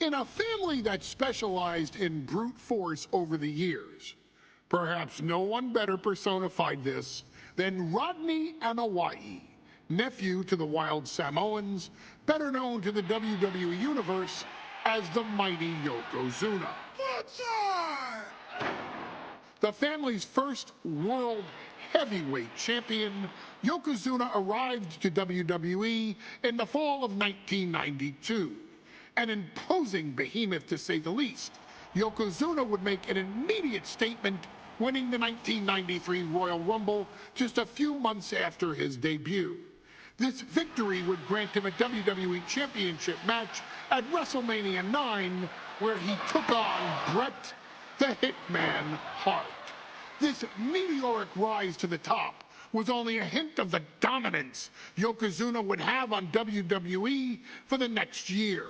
In a family that specialized in brute force over the years, perhaps no one better personified this than Rodney Anawai, nephew to the Wild Samoans, better known to the WWE Universe as the mighty Yokozuna. The family's first world heavyweight champion, Yokozuna arrived to WWE in the fall of 1992. An imposing behemoth, to say the least, Yokozuna would make an immediate statement, winning the 1993 Royal Rumble just a few months after his debut. This victory would grant him a WWE Championship match at WrestleMania 9, where he took on Bret the Hitman Hart. This meteoric rise to the top was only a hint of the dominance Yokozuna would have on WWE for the next year.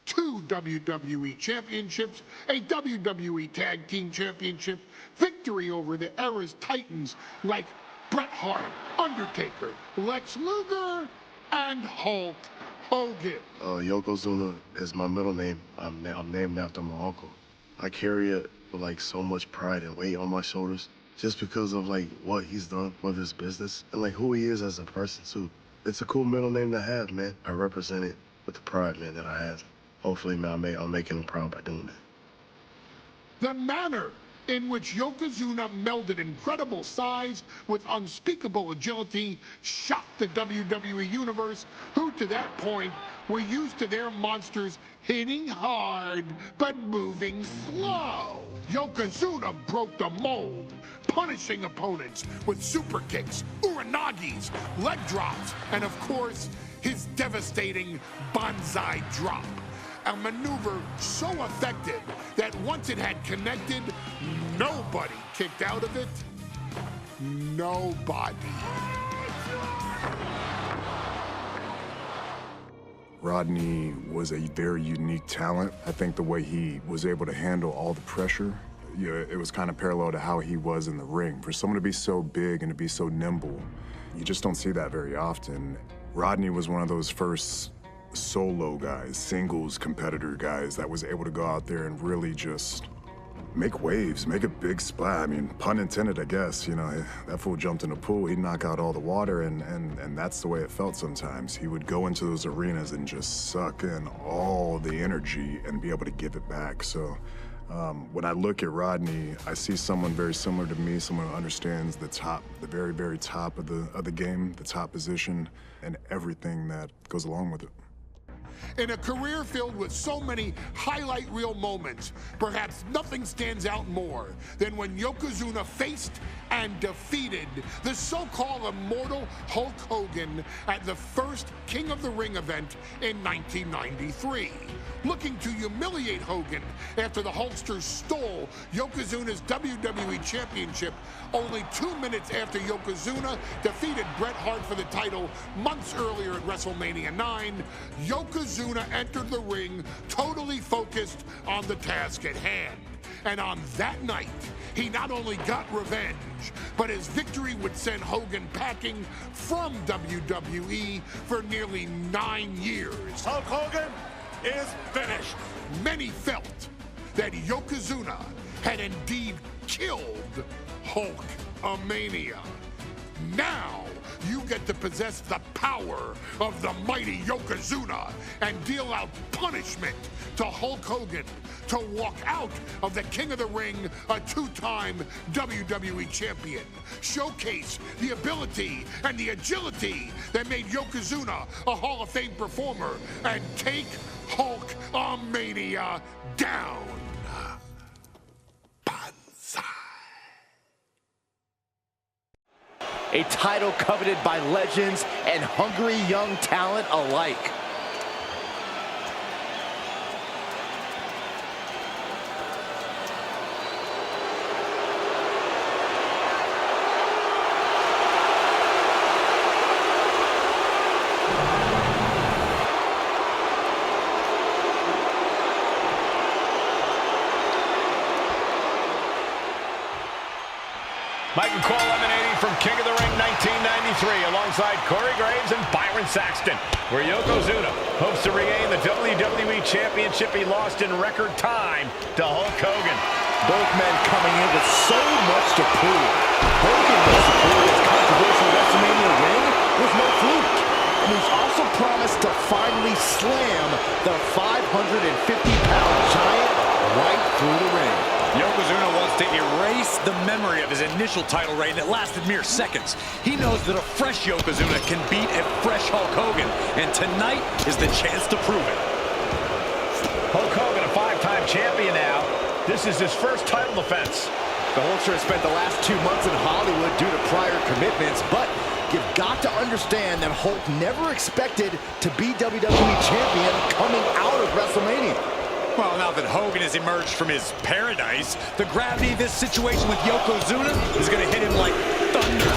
2 WWE championships, a WWE Tag Team Championship, victory over the era's titans like Bret Hart, Undertaker, Lex Luger, and Hulk Hogan. Yokozuna is my middle name. I'm named after my uncle. I carry it with like so much pride and weight on my shoulders just because of like what he's done with his business and like who he is as a person too. It's a cool middle name to have, man. I represent it with the pride, man, that I have. Hopefully, man, I'm making him proud by doing that. The manner in which Yokozuna melded incredible size with unspeakable agility shocked the WWE Universe, who to that point were used to their monsters hitting hard but moving slow. Yokozuna broke the mold, punishing opponents with super kicks, uranagis, leg drops, and of course, his devastating banzai drop. A maneuver so effective that once it had connected, nobody kicked out of it. Nobody. Rodney was a very unique talent. I think the way he was able to handle all the pressure, it was kind of parallel to how he was in the ring. For someone to be so big and to be so nimble, you just don't see that very often. Rodney was one of those first solo guys, singles competitor guys that was able to go out there and really just make waves, make a big splash. I mean, pun intended, I guess. You know, that fool jumped in the pool, he'd knock out all the water, and that's the way it felt sometimes. He would go into those arenas and just suck in all the energy and be able to give it back. So when I look at Rodney, I see someone very similar to me, someone who understands the top, the very, very top of the game, the top position, and everything that goes along with it. In a career filled with so many highlight reel moments, perhaps nothing stands out more than when Yokozuna faced and defeated the so-called immortal Hulk Hogan at the first King of the Ring event in 1993. Looking to humiliate Hogan after the Hulkster stole Yokozuna's WWE Championship only 2 minutes after Yokozuna defeated Bret Hart for the title months earlier at WrestleMania 9, Yokozuna entered the ring totally focused on the task at hand. And on that night, he not only got revenge, but his victory would send Hogan packing from WWE for nearly 9 years. Hulk Hogan is finished. Many felt that Yokozuna had indeed killed Hulkamania. Now, you get to possess the power of the mighty Yokozuna and deal out punishment to Hulk Hogan to walk out of the King of the Ring, a 2-time WWE champion. Showcase the ability and the agility that made Yokozuna a Hall of Fame performer and take Hulkamania down. A title coveted by legends and hungry young talent alike. Mike McCall emanating from King of the Ring 1993 alongside Corey Graves and Byron Saxton. where Yokozuna hopes to regain the WWE Championship he lost in record time to Hulk Hogan. Both men coming in with so much to prove. Hogan was secured his controversial WrestleMania win with no fluke. And he's also promised to finally slam the 550-pound giant right through the ring. Yokozuna wants to erase the memory of his initial title reign that lasted mere seconds. He knows that a fresh Yokozuna can beat a fresh Hulk Hogan, and tonight is the chance to prove it. Hulk Hogan, a 5-time champion now. This is his first title defense. The Hulkster has spent the last 2 months in Hollywood due to prior commitments, but you've got to understand that Hulk never expected to be WWE Champion coming out of WrestleMania. Well, now that Hogan has emerged from his paradise, the gravity of this situation with Yokozuna is going to hit him like thunder.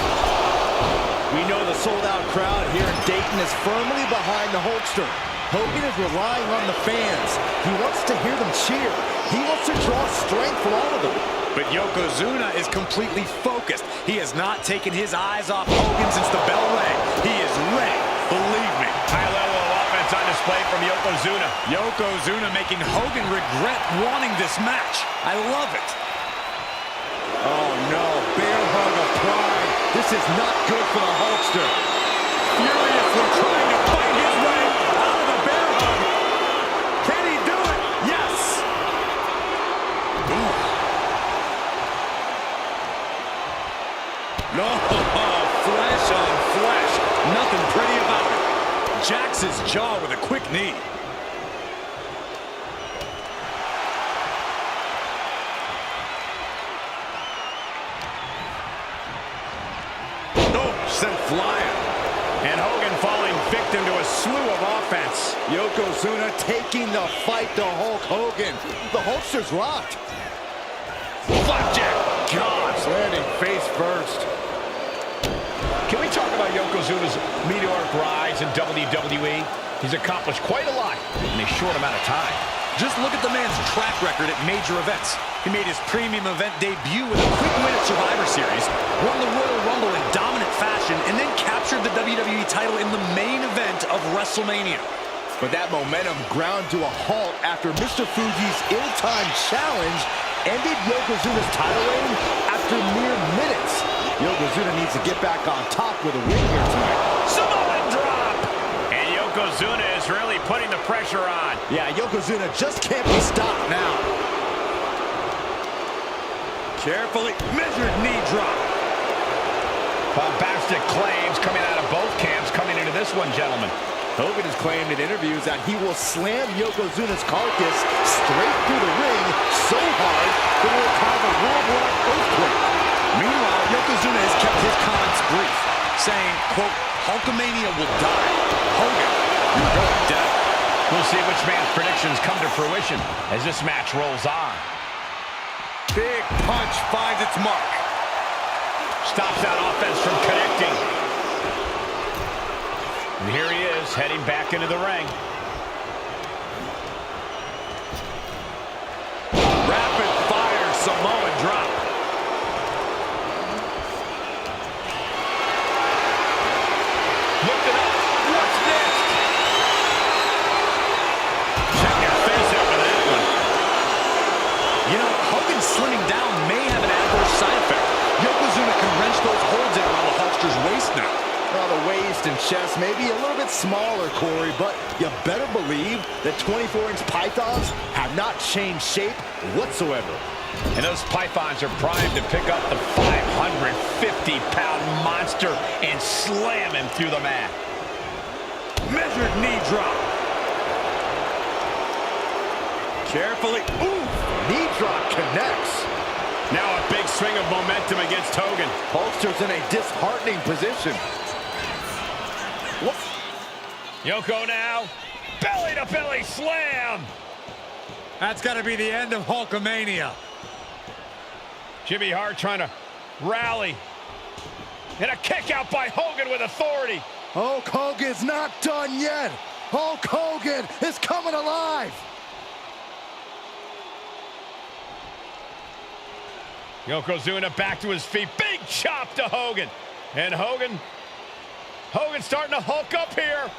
We know the sold-out crowd here in Dayton is firmly behind the Hulkster. Hogan is relying on the fans. He wants to hear them cheer. He wants to draw strength from all of them. But Yokozuna is completely focused. He has not taken his eyes off Hogan since the bell rang. He is ready, believe me. High level of offense on display from Yokozuna. Yokozuna making Hogan regret wanting this match. I love it. Oh no, bear hug of pride. This is not good for the Hulkster. Furiously trying to fight his way out of the bear hug. Can he do it? Yes. Ooh. No, flesh on flesh. Nothing pretty about it. Jacks his jaw with a quick knee. Oh, sent flying. And Hogan falling victim to a slew of offense. Yokozuna taking the fight to Hulk Hogan. The Hulkster's rocked. Flapjack. God. Landing face first. Can we talk about Yokozuna's meteoric rise in WWE? He's accomplished quite a lot in a short amount of time. Just look at the man's track record at major events. He made his premium event debut with a quick win at Survivor Series, won the Royal Rumble in dominant fashion, and then captured the WWE title in the main event of WrestleMania. But that momentum ground to a halt after Mr. Fuji's ill-timed challenge ended Yokozuna's title reign after mere minutes. Yokozuna needs to get back on top with a win here tonight. Samoan drop! And Yokozuna is really putting the pressure on. Yeah, Yokozuna just can't be stopped now. Carefully measured knee drop. Bombastic claims coming out of both camps coming into this one, gentlemen. Hogan has claimed in interviews that he will slam Yokozuna's carcass straight through the ring so hard that it will cause a worldwide earthquake. Meanwhile, Yokozuna has kept his comments brief, saying, quote, Hulkamania will die. Hogan, you're going down. We'll see which man's predictions come to fruition as this match rolls on. Big punch finds its mark. Stops that offense from connecting. And here he is, heading back into the ring. Rapid fire Samoan drop. Looked it up. What's next? Check your face after that one. You know, Hogan slimming down may have an adverse side effect. Yokozuna can wrench those holds in around the Hulkster's waist now. Well, the waist and chest may be a little bit smaller, Corey, but you better believe that 24-inch pythons have not changed shape whatsoever. And those pythons are primed to pick up the 550-pound monster and slam him through the mat. Measured knee drop. Carefully. Ooh, knee drop connects. Now a big swing of momentum against Hogan. Hulkster's in a disheartening position. What? Yoko now. Belly-to-belly slam. That's got to be the end of Hulkamania. Jimmy Hart trying to rally. And a kick out by Hogan with authority. Hulk Hogan's not done yet. Hulk Hogan is coming alive. Yokozuna back to his feet. Big chop to Hogan. And Hogan's starting to hulk up here.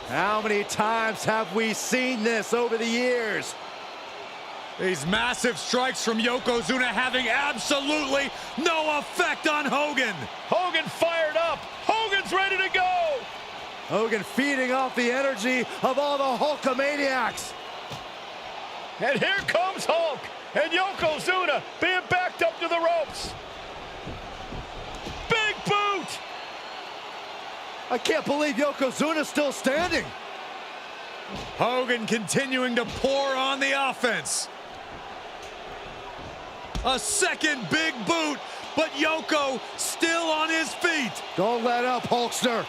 How many times have we seen this over the years? These massive strikes from Yokozuna having absolutely no effect on Hogan. Hogan fired up. Hogan's ready to go. Hogan feeding off the energy of all the Hulkamaniacs. And here comes Hulk. And Yokozuna being backed up to the ropes. Big boot. I can't believe Yokozuna's still standing. Hogan continuing to pour on the offense. A second big boot, but Yoko still on his feet. Don't let up, Hulkster.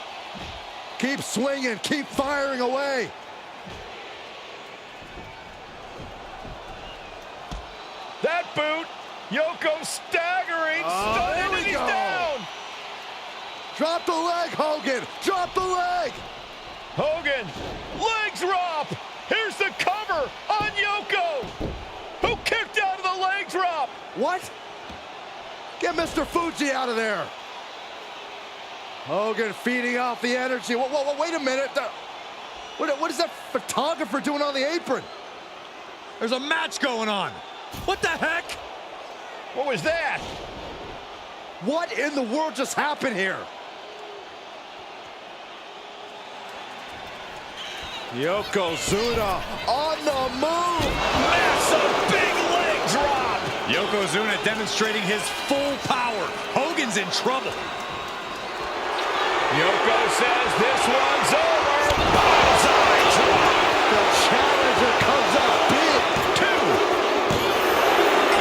Keep swinging, keep firing away. That boot, Yoko staggering, stunning, and he's down. Drop the leg, Hogan. Drop the leg. Hogan, leg drop. Here's the cover on Yoko, who kicked out of the leg drop. What? Get Mr. Fuji out of there. Hogan feeding off the energy. Whoa, wait a minute. What is that photographer doing on the apron? There's a match going on. What the heck? What was that? What in the world just happened here? Yokozuna on the move. Massive big leg drop. Yokozuna demonstrating his full power. Hogan's in trouble. Yoko says this one's over. Bullseye drop. The challenger comes up big. 2.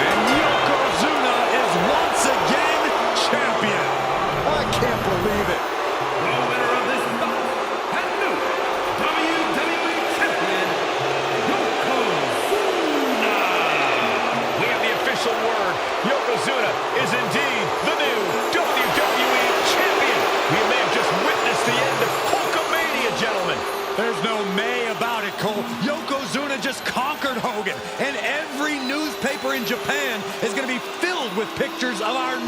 And Yokozuna is once again champion. I can't believe it. The winner of this bout and new WWE Champion, Yokozuna. We have the official word. Yokozuna is indeed the new WWE Champion. We may have just witnessed the end of Hulkamania, gentlemen. There's no may about it, Cole. Yokozuna just conquered Hogan, and every newspaper in Japan is going to be filled with pictures of our